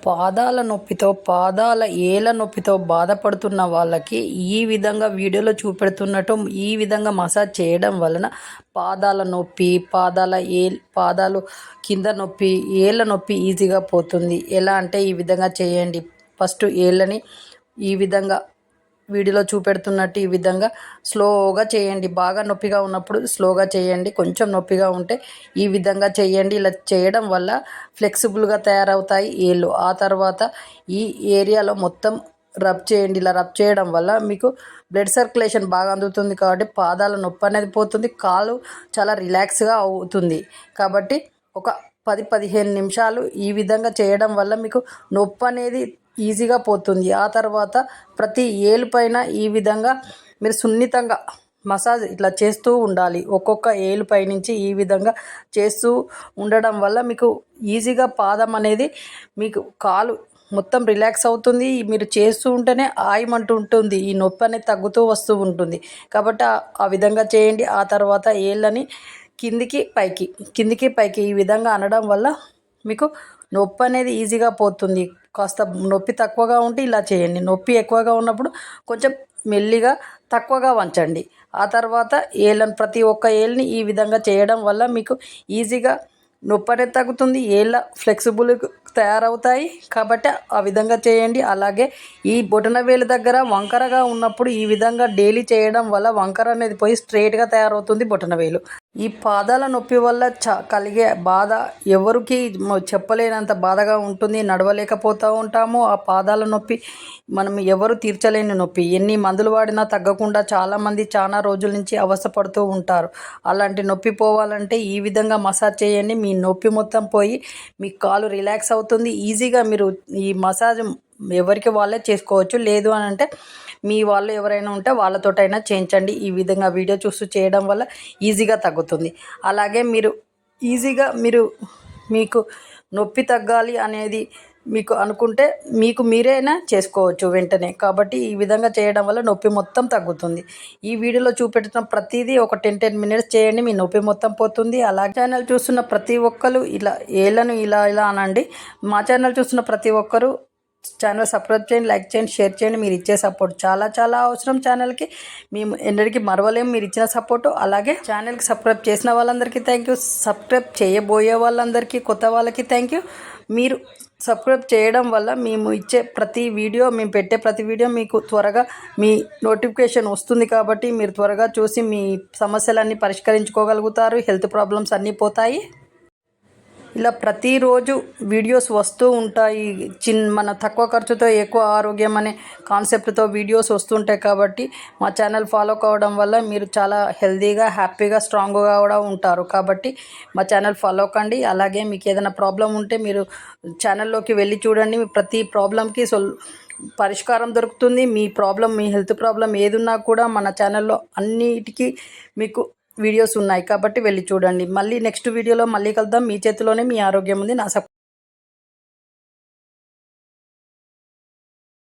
పాదాల నొప్పితో, పాదాల ఏళ్ళ నొప్పితో బాధపడుతున్న వాళ్ళకి ఈ విధంగా వీడియోలో చూపెడుతున్నట్టు ఈ విధంగా మసాజ్ చేయడం వలన పాదాల నొప్పి, పాదాలు కింద నొప్పి, ఏళ్ళ నొప్పి ఈజీగా పోతుంది. ఎలా అంటే ఈ విధంగా చేయండి. ఫస్ట్ ఏళ్ళని ఈ విధంగా వీడియోలో చూపెడుతున్నట్టు ఈ విధంగా స్లోగా చేయండి. బాగా నొప్పిగా ఉన్నప్పుడు స్లోగా చేయండి. కొంచెం నొప్పిగా ఉంటే ఈ విధంగా చేయండి. ఇలా చేయడం వల్ల ఫ్లెక్సిబుల్గా తయారవుతాయి ఏళ్ళు. ఆ తర్వాత ఈ ఏరియాలో మొత్తం రబ్ చేయండి. ఇలా రబ్ చేయడం వల్ల మీకు బ్లడ్ సర్క్యులేషన్ బాగా అందుతుంది కాబట్టి పాదాల నొప్పి అనేది పోతుంది. కాలు చాలా రిలాక్స్గా అవుతుంది. కాబట్టి ఒక 10-15 నిమిషాలు ఈ విధంగా చేయడం వల్ల మీకు నొప్పి అనేది ఈజీగా పోతుంది. ఆ తర్వాత ప్రతి ఏలు పైన ఈ విధంగా మీరు సున్నితంగా మసాజ్ ఇట్లా చేస్తూ ఉండాలి. ఒక్కొక్క ఏలు పైనుంచి ఈ విధంగా చేస్తూ ఉండడం వల్ల మీకు ఈజీగా పాదం అనేది మీకు కాలు మొత్తం రిలాక్స్ అవుతుంది. మీరు చేస్తూ ఉంటేనే ఆయమంటూ ఉంటుంది. ఈ నొప్పి అనేది తగ్గుతూ వస్తూ ఉంటుంది. కాబట్టి ఆ విధంగా చేయండి. ఆ తర్వాత ఏళ్ళని కిందికి పైకి ఈ విధంగా అనడం వల్ల మీకు నొప్పి అనేది ఈజీగా పోతుంది. కాస్త నొప్పి తక్కువగా ఉంటే ఇలా చేయండి. నొప్పి ఎక్కువగా ఉన్నప్పుడు కొంచెం మెల్లిగా తక్కువగా వంచండి. ఆ తర్వాత ప్రతి ఒక్క ఏళ్ళని ఈ విధంగా చేయడం వల్ల మీకు ఈజీగా నొప్పి అనేది తగ్గుతుంది. ఏళ్ళ ఫ్లెక్సిబుల్ తయారవుతాయి. కాబట్టి ఆ విధంగా చేయండి. అలాగే ఈ బొటనవేలు దగ్గర వంకరగా ఉన్నప్పుడు ఈ విధంగా డైలీ చేయడం వల్ల వంకర అనేది పోయి స్ట్రైట్గా తయారవుతుంది బొటనవేలు. ఈ పాదాల నొప్పి వల్ల కలిగే బాధ ఎవరికి చెప్పలేనంత బాధగా ఉంటుంది. నడవలేకపోతూ ఉంటాము. ఆ పాదాల నొప్పి మనం ఎవరు తీర్చలేని నొప్పి. ఎన్ని మందులు వాడినా తగ్గకుండా చాలామంది చాలా రోజుల నుంచి అవస్థపడుతూ ఉంటారు. అలాంటి నొప్పి పోవాలంటే ఈ విధంగా మసాజ్ చేయండి. మీ నొప్పి మొత్తం పోయి మీ కాలు రిలాక్స్ అవుతుంది. ఈజీగా మీరు ఈ మసాజ్ ఎవరికి వాళ్ళే చేసుకోవచ్చు. లేదు అని అంటే మీ వాళ్ళు ఎవరైనా ఉంటే వాళ్ళతోటైనా చేయించండి. ఈ విధంగా వీడియో చూస్తూ చేయడం వల్ల ఈజీగా తగ్గుతుంది. అలాగే మీకు నొప్పి తగ్గాలి అనేది మీకు అనుకుంటే మీకు మీరైనా చేసుకోవచ్చు వెంటనే. కాబట్టి ఈ విధంగా చేయడం వల్ల నొప్పి మొత్తం తగ్గుతుంది. ఈ వీడియోలో చూపెట్టిన ప్రతిదీ ఒక 10 మినిట్స్ చేయండి. మీ నొప్పి మొత్తం పోతుంది. అలాగే ఛానల్ చూస్తున్న ప్రతి ఒక్కరు ఏళ్ళను ఇలా అనండి. మా ఛానల్ చూస్తున్న ప్రతి ఒక్కరు ఛానల్ సబ్స్క్రైబ్ చేయండి, లైక్ చేయండి, షేర్ చేయండి. మీరు ఇచ్చే సపోర్ట్ చాలా చాలా అవసరం ఛానల్కి. మేము ఎన్నటికీ మరవలేము మీరు ఇచ్చిన సపోర్టు. అలాగే ఛానల్కి సబ్స్క్రైబ్ చేసిన వాళ్ళందరికీ థ్యాంక్ యూ. సబ్స్క్రైబ్ చేయబోయే వాళ్ళందరికీ, కొత్త వాళ్ళకి థ్యాంక్ యూ. మీరు సబ్స్క్రైబ్ చేయడం వల్ల మేము పెట్టే ప్రతి వీడియో మీకు త్వరగా మీ నోటిఫికేషన్ వస్తుంది. కాబట్టి మీరు త్వరగా చూసి మీ సమస్యలన్నీ పరిష్కరించుకోగలుగుతారు. హెల్త్ ప్రాబ్లమ్స్ అన్నీ పోతాయి. ఇలా ప్రతిరోజు వీడియోస్ వస్తూ ఉంటాయి. మన తక్కువ ఖర్చుతో ఎక్కువ ఆరోగ్యం అనే కాన్సెప్ట్తో వీడియోస్ వస్తుంటాయి. కాబట్టి మా ఛానల్ ఫాలో కావడం వల్ల మీరు చాలా హెల్తీగా, హ్యాపీగా, స్ట్రాంగ్గా కూడా ఉంటారు. కాబట్టి మా ఛానల్ ఫాలో కండి. అలాగే మీకు ఏదైనా ప్రాబ్లం ఉంటే మీరు ఛానల్లోకి వెళ్ళి చూడండి. ప్రతి ప్రాబ్లంకి పరిష్కారం దొరుకుతుంది. మీ హెల్త్ ప్రాబ్లం ఏదున్నా కూడా మన ఛానల్లో అన్నిటికీ మీకు వీడియోస్ ఉన్నాయి. కాబట్టి వెళ్ళి చూడండి. మళ్ళీ నెక్స్ట్ వీడియోలో మళ్ళీ కలుద్దాం. మీ చేతిలోనే మీ ఆరోగ్యం ఉంది.